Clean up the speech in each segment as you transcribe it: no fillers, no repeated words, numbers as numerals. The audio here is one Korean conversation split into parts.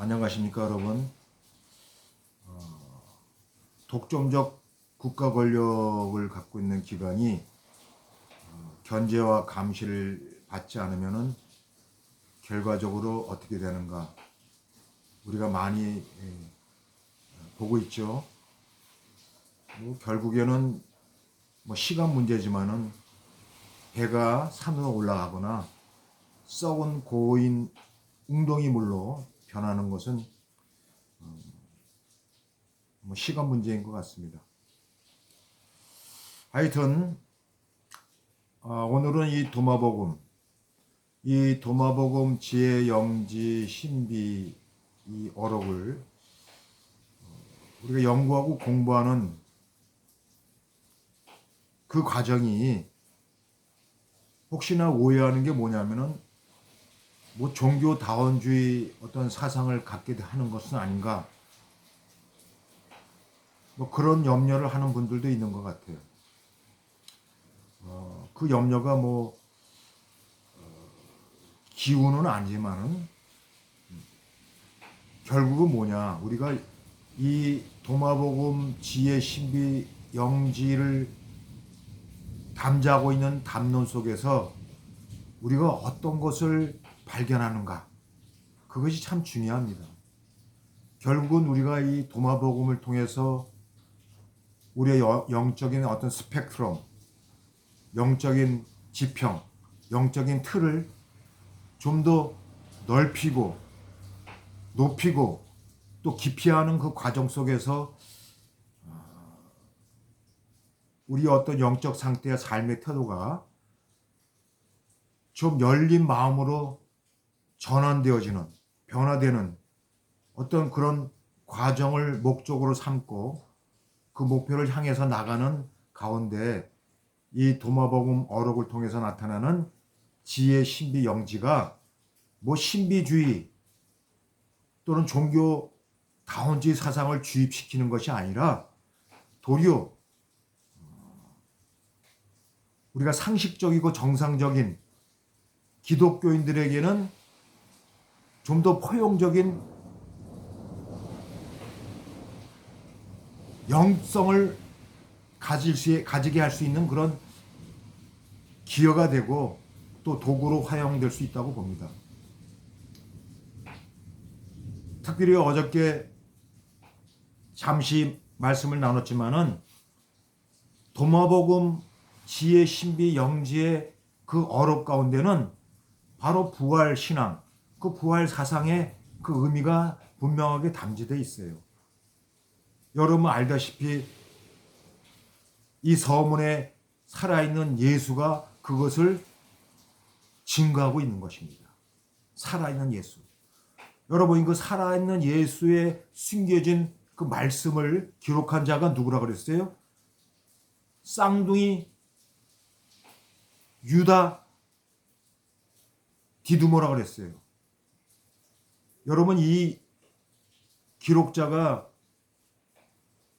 안녕하십니까 여러분. 독점적 국가 권력을 갖고 있는 기관이 견제와 감시를 받지 않으면은 결과적으로 어떻게 되는가 우리가 많이 보고 있죠. 결국에는 시간 문제지만은 배가 산으로 올라가거나 썩은 고인 웅덩이물로 변하는 것은 시간 문제인 것 같습니다. 하여튼 오늘은 이 도마복음 지혜 영지 신비 이 어록을 우리가 연구하고 공부하는 그 과정이 혹시나 오해하는 게 뭐냐면은 종교 다원주의 어떤 사상을 갖게 하는 것은 아닌가, 그런 염려를 하는 분들도 있는 것 같아요. 그 염려가 기우는 아니지만은 결국은 뭐냐, 우리가 이 도마복음 지혜 신비 영지를 담자고 있는 담론 속에서 우리가 어떤 것을 발견하는가, 그것이 참 중요합니다. 결국은 우리가 이 도마복음을 통해서 우리의 영적인 어떤 스펙트럼, 영적인 지평, 영적인 틀을 좀 더 넓히고 높이고 또 깊이하는 그 과정 속에서 우리의 어떤 영적 상태와 삶의 태도가 좀 열린 마음으로 전환되어지는, 변화되는 어떤 그런 과정을 목적으로 삼고 그 목표를 향해서 나가는 가운데 이 도마복음 어록을 통해서 나타나는 지혜 신비 영지가 신비주의 또는 종교 다원주의 사상을 주입시키는 것이 아니라 도리어 우리가 상식적이고 정상적인 기독교인들에게는 좀 더 포용적인 영성을 가지게 할 수 있는 그런 기여가 되고 또 도구로 활용될 수 있다고 봅니다. 특별히 어저께 잠시 말씀을 나눴지만은 도마복음 지혜 신비 영지의 그 어록 가운데는 바로 부활 신앙, 그 부활 사상의 그 의미가 분명하게 담지되어 있어요. 여러분 알다시피 이 서문에 살아있는 예수가 그것을 증거하고 있는 것입니다. 살아있는 예수. 여러분, 그 살아있는 예수의 숨겨진 그 말씀을 기록한 자가 누구라 그랬어요? 쌍둥이 유다 디두모라 그랬어요. 여러분, 이 기록자가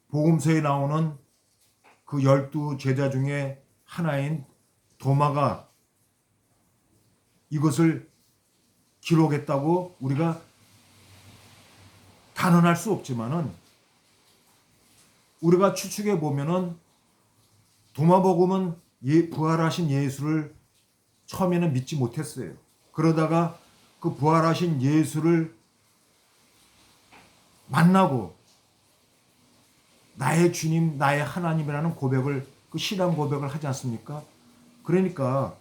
복음서에 나오는 그 12 제자 중에 하나인 도마가 이것을 기록했다고 우리가 단언할 수 없지만은 우리가 추측해 보면은 도마복음은 부활하신 예수를 처음에는 믿지 못했어요. 그러다가 그 부활하신 예수를 만나고 나의 주님, 나의 하나님이라는 고백을, 그 신앙 고백을 하지 않습니까? 그러니까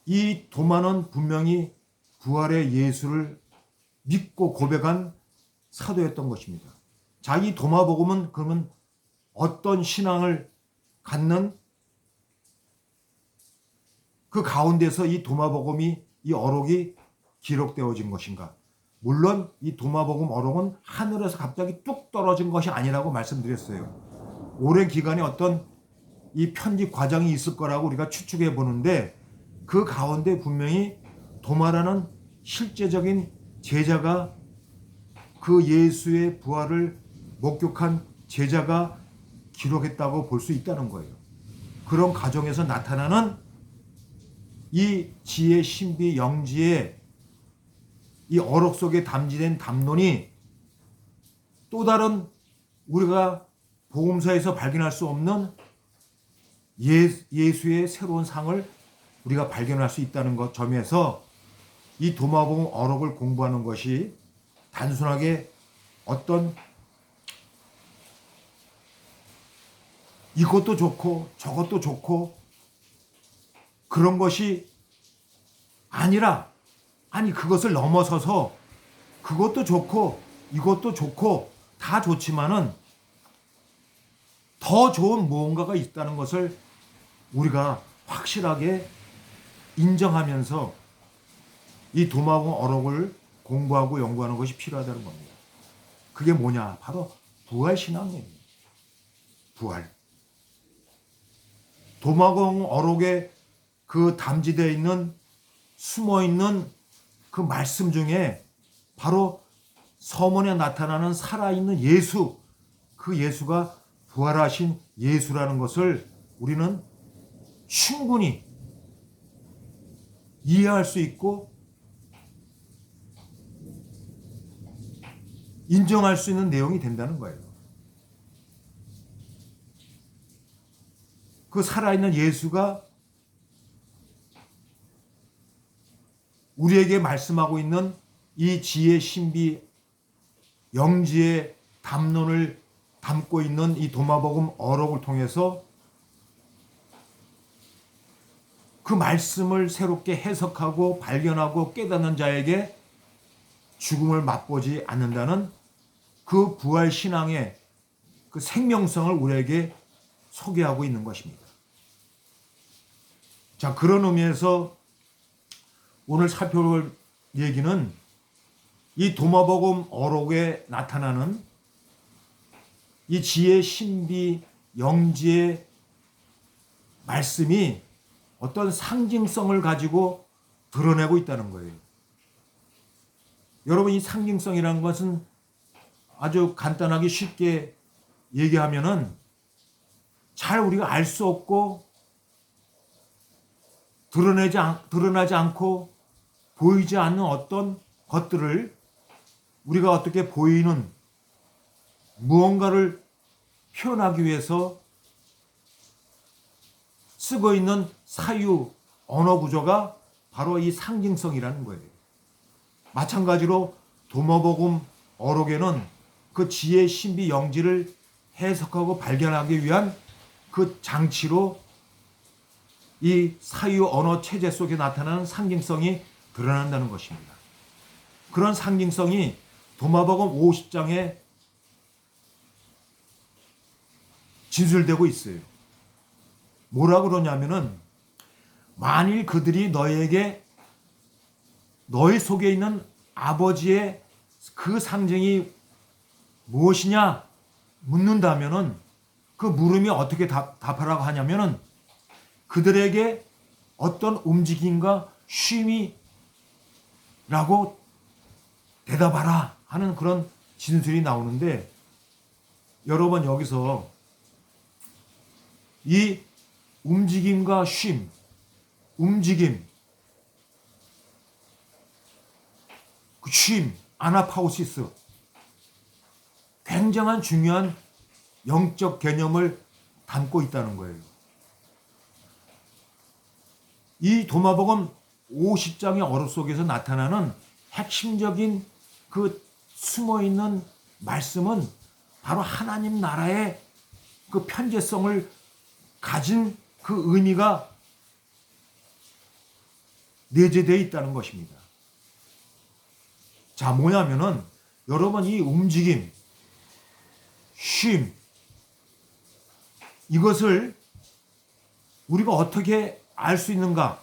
이 도마는 분명히 부활의 예수를 믿고 고백한 사도였던 것입니다. 자기 도마복음은 그러면 어떤 신앙을 갖는 그 가운데서 이 도마복음이, 이 어록이 기록되어진 것인가? 물론 이 도마복음 어록은 하늘에서 갑자기 뚝 떨어진 것이 아니라고 말씀드렸어요. 오랜 기간에 어떤 이 편집 과정이 있을 거라고 우리가 추측해 보는데 그 가운데 분명히 도마라는 실제적인 제자가, 그 예수의 부활을 목격한 제자가 기록했다고 볼 수 있다는 거예요. 그런 과정에서 나타나는 이 지혜 신비 영지의 이 어록 속에 담지된 담론이 또 다른 우리가 복음서에서 발견할 수 없는 예수의 새로운 상을 우리가 발견할 수 있다는 것 점에서 이 도마복음 어록을 공부하는 것이 단순하게 어떤 이것도 좋고 저것도 좋고 그런 것이 아니라, 아니 그것을 넘어서서 그것도 좋고 이것도 좋고 다 좋지만은 더 좋은 무언가가 있다는 것을 우리가 확실하게 인정하면서 이 도마복음 어록을 공부하고 연구하는 것이 필요하다는 겁니다. 그게 뭐냐? 바로 부활신앙이에요. 부활. 도마복음 어록에 그 담지되어 있는, 숨어 있는 그 말씀 중에 바로 서문에 나타나는 살아있는 예수, 그 예수가 부활하신 예수라는 것을 우리는 충분히 이해할 수 있고 인정할 수 있는 내용이 된다는 거예요. 그 살아있는 예수가 우리에게 말씀하고 있는 이 지혜 신비 영지의 담론을 담고 있는 이 도마복음 어록을 통해서 그 말씀을 새롭게 해석하고 발견하고 깨닫는 자에게 죽음을 맛보지 않는다는 그 부활 신앙의 그 생명성을 우리에게 소개하고 있는 것입니다. 자, 그런 의미에서 오늘 살펴볼 얘기는 이 도마복음 어록에 나타나는 이 지혜 신비 영지의 말씀이 어떤 상징성을 가지고 드러내고 있다는 거예요. 여러분, 이 상징성이라는 것은 아주 간단하게 쉽게 얘기하면은 잘 우리가 알 수 없고 드러나지 않고 보이지 않는 어떤 것들을 우리가 어떻게 보이는 무언가를 표현하기 위해서 쓰고 있는 사유 언어 구조가 바로 이 상징성이라는 거예요. 마찬가지로 도마복음 어록에는 그 지혜 신비 영지를 해석하고 발견하기 위한 그 장치로 이 사유 언어 체제 속에 나타나는 상징성이 드러난다는 것입니다. 그런 상징성이 도마복음 50장에 진술되고 있어요. 뭐라 그러냐면은 만일 그들이 너희 속에 있는 아버지의 그 상징이 무엇이냐 묻는다면은 그 물음이 어떻게 답하라고 하냐면은 그들에게 어떤 움직임과 쉼이라고 대답하라 하는 그런 진술이 나오는데, 여러분 여기서 이 움직임과 쉼, 움직임, 그 쉼, 아나파우시스, 굉장한 중요한 영적 개념을 담고 있다는 거예요. 이 도마복음 50장의 어록 속에서 나타나는 핵심적인 그 숨어있는 말씀은 바로 하나님 나라의 그 편재성을 가진 그 의미가 내재되어 있다는 것입니다. 자, 뭐냐면은 여러분 이 움직임, 쉼, 이것을 우리가 어떻게 알 수 있는가?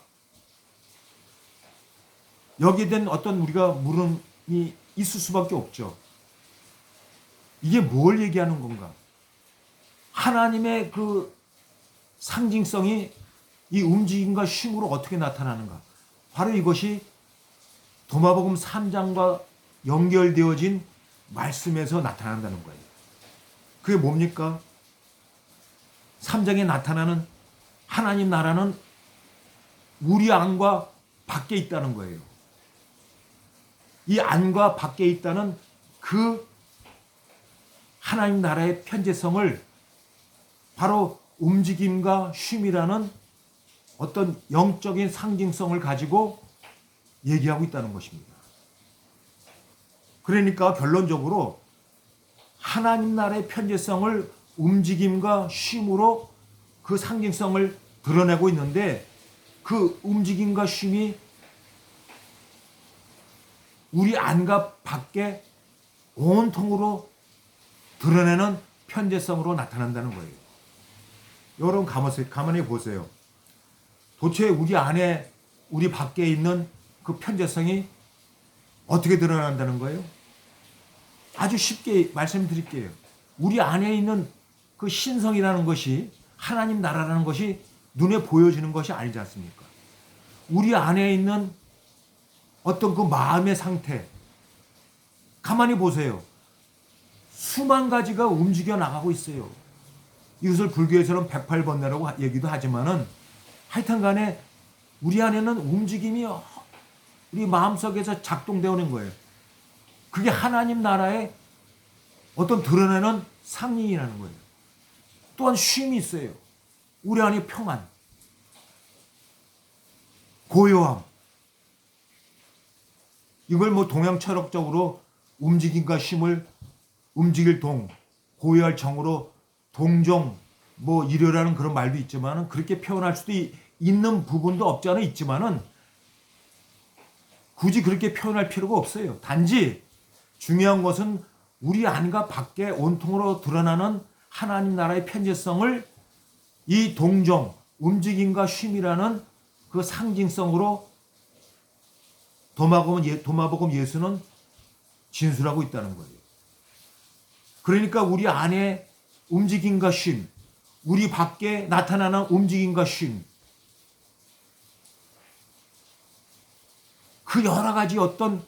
여기에 대한 어떤 우리가 물음이 있을 수밖에 없죠. 이게 뭘 얘기하는 건가? 하나님의 그 상징성이 이 움직임과 쉼으로 어떻게 나타나는가? 바로 이것이 도마복음 3장과 연결되어진 말씀에서 나타난다는 거예요. 그게 뭡니까? 3장에 나타나는 하나님 나라는 우리 안과 밖에 있다는 거예요. 이 안과 밖에 있다는 그 하나님 나라의 편재성을 바로 움직임과 쉼이라는 어떤 영적인 상징성을 가지고 얘기하고 있다는 것입니다. 그러니까 결론적으로 하나님 나라의 편재성을 움직임과 쉼으로 그 상징성을 드러내고 있는데, 그 움직임과 쉼이 우리 안과 밖에 온통으로 드러내는 편재성으로 나타난다는 거예요. 여러분 가만히 보세요. 도대체 우리 안에, 우리 밖에 있는 그 편재성이 어떻게 드러난다는 거예요? 아주 쉽게 말씀드릴게요. 우리 안에 있는 그 신성이라는 것이, 하나님 나라라는 것이 눈에 보여지는 것이 아니지 않습니까? 우리 안에 있는 어떤 그 마음의 상태, 가만히 보세요. 수만 가지가 움직여 나가고 있어요. 이것을 불교에서는 108번뇌라고 얘기도 하지만은 하여튼 간에 우리 안에는 움직임이 우리 마음속에서 작동되는 거예요. 그게 하나님 나라의 어떤 드러내는 상징이라는 거예요. 또한 쉼이 있어요. 우리 안에 평안, 고요함. 이걸 뭐 동양 철학적으로 움직임과 쉼을 움직일 동, 고요할 정으로 동정, 뭐 이러라는 그런 말도 있지만은, 그렇게 표현할 수도 있는 부분도 없지 않아 있지만은 굳이 그렇게 표현할 필요가 없어요. 단지 중요한 것은 우리 안과 밖에 온통으로 드러나는 하나님 나라의 편재성을 이 동정, 움직임과 쉼이라는 그 상징성으로 도마복음 예수는 진술하고 있다는 거예요. 그러니까 우리 안에 움직임과 쉼, 우리 밖에 나타나는 움직임과 쉼, 그 여러 가지 어떤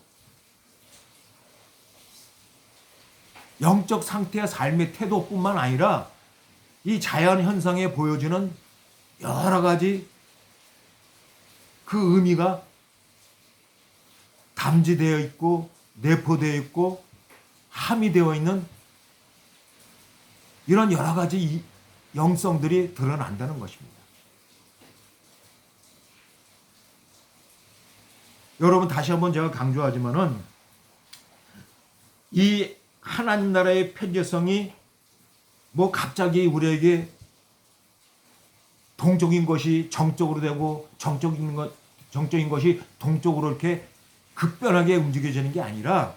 영적 상태와 삶의 태도뿐만 아니라 이 자연 현상에 보여지는 여러 가지 그 의미가 담지되어 있고 내포되어 있고 함의되어 있는 이런 여러 가지 영성들이 드러난다는 것입니다. 여러분, 다시 한번 제가 강조하지만은 이 하나님 나라의 편재성이 뭐 갑자기 우리에게 동적인 것이 정적으로 되고 정적인 것이 동적으로 이렇게 급변하게 움직여지는 게 아니라,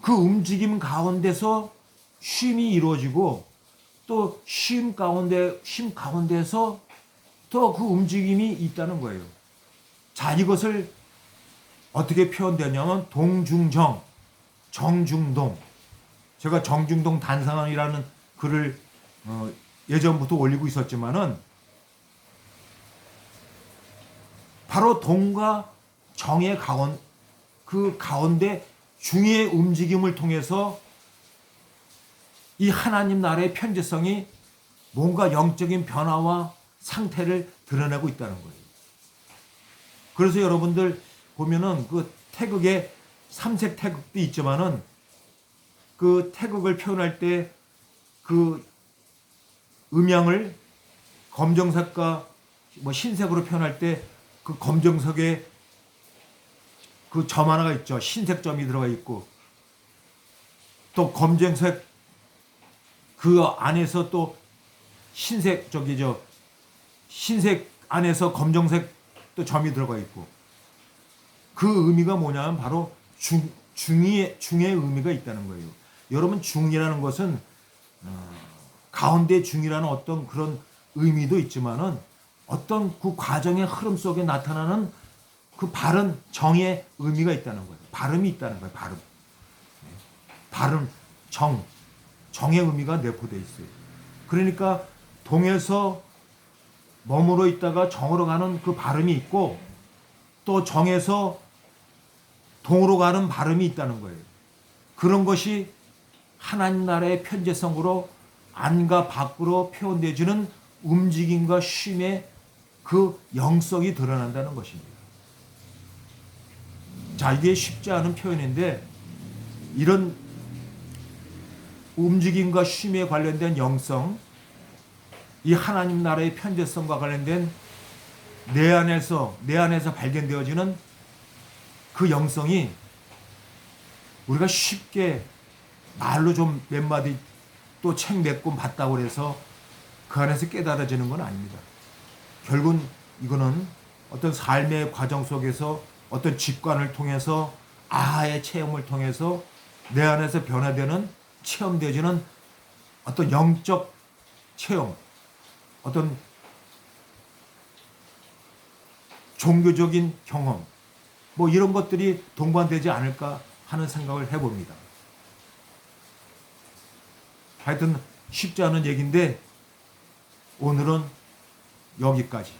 그 움직임 가운데서 쉼이 이루어지고, 또 쉼 가운데서 또 그 움직임이 있다는 거예요. 자, 이것을 어떻게 표현되냐면 동중정, 정중동. 제가 정중동 단상이라는 글을 예전부터 올리고 있었지만은, 바로 동과 정의 그 가운데 중의 움직임을 통해서 이 하나님 나라의 편재성이 뭔가 영적인 변화와 상태를 드러내고 있다는 거예요. 그래서 여러분들 보면은 그 태극에 삼색 태극도 있지만은, 그 태극을 표현할 때 그 음양을 검정색과 뭐 흰색으로 표현할 때 그 검정색에 그 점 하나가 있죠. 흰색 점이 들어가 있고, 또 검정색 그 안에서 또 흰색 흰색 안에서 검정색 또 점이 들어가 있고, 그 의미가 뭐냐면 바로 중의 의미가 있다는 거예요. 여러분, 중이라는 것은 가운데 중이라는 어떤 그런 의미도 있지만은, 어떤 그 과정의 흐름 속에 나타나는 그 바른 정의 의미가 있다는 거예요. 발음이 있다는 거예요. 발음, 정의 의미가 내포되어 있어요. 그러니까 동에서 머물러 있다가 정으로 가는 그 발음이 있고, 또 정에서 동으로 가는 발음이 있다는 거예요. 그런 것이 하나님 나라의 편재성으로 안과 밖으로 표현되어지는 움직임과 쉼의 그 영성이 드러난다는 것입니다. 자, 이게 쉽지 않은 표현인데 이런 움직임과 쉼에 관련된 영성, 이 하나님 나라의 편재성과 관련된 내 안에서 발견되어지는 그 영성이 우리가 쉽게 말로 좀 몇 마디 또 책 몇 권 봤다고 해서 그 안에서 깨달아지는 건 아닙니다. 결국은 이거는 어떤 삶의 과정 속에서 어떤 직관을 통해서 아하의 체험을 통해서 내 안에서 변화되는 체험되어지는 어떤 영적 체험, 어떤 종교적인 경험, 뭐 이런 것들이 동반되지 않을까 하는 생각을 해봅니다. 하여튼 쉽지 않은 얘기인데 오늘은 여기까지.